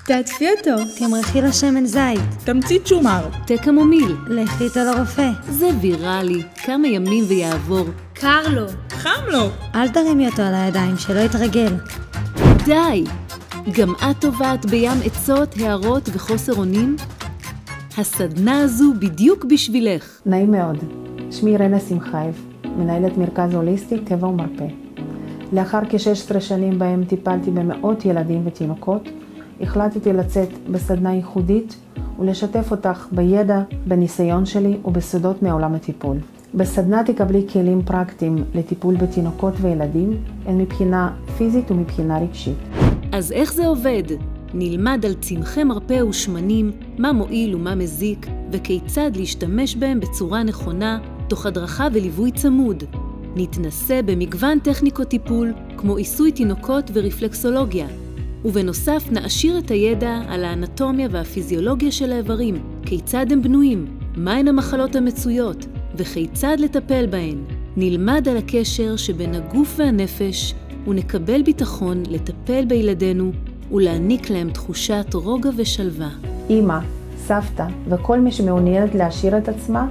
תעטפי אותו. תמרחי לו שמן זית. תמצית שומר. תה קמומיל. לכי איתו לרופא. זה ויראלי, כמה ימים ויעבור. קר לו. חם לו. אל תרימי אותו על הידיים, שלא יתרגל. די! גם את טובעת בים עצות, הערות וחוסר אונים? הסדנה הזו בדיוק בשבילך. נעים מאוד. שמי רנה שמחייב, מנהלת מרכז הוליסטי טבע ומרפא. לאחר כ-16 שנים בהם טיפלתי במאות ילדים ותינוקות, החלטתי לצאת בסדנה ייחודית ולשתף אותך בידע, בניסיון שלי ובסודות מעולם הטיפול. בסדנה תקבלי כלים פרקטיים לטיפול בתינוקות וילדים, הן מבחינה פיזית ומבחינה רגשית. אז איך זה עובד? נלמד על צמחי מרפא ושמנים, מה מועיל ומה מזיק, וכיצד להשתמש בהם בצורה נכונה, תוך הדרכה וליווי צמוד. נתנסה במגוון טכניקות טיפול, כמו עיסוי תינוקות ורפלקסולוגיה. ובנוסף נעשיר את הידע על האנטומיה והפיזיולוגיה של האיברים, כיצד הם בנויים, מהן המחלות המצויות, וכיצד לטפל בהן. נלמד על הקשר שבין הגוף והנפש, ונקבל ביטחון לטפל בילדינו, ולהעניק להם תחושת רוגע ושלווה. אמא, סבתא וכל מי שמעוניינת להעשיר את עצמה,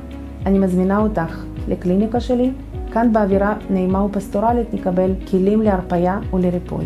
אני מזמינה אותך לקליניקה שלי. כאן באווירה נעימה ופסטורלית נקבל כלים להרפיה ולריפוי.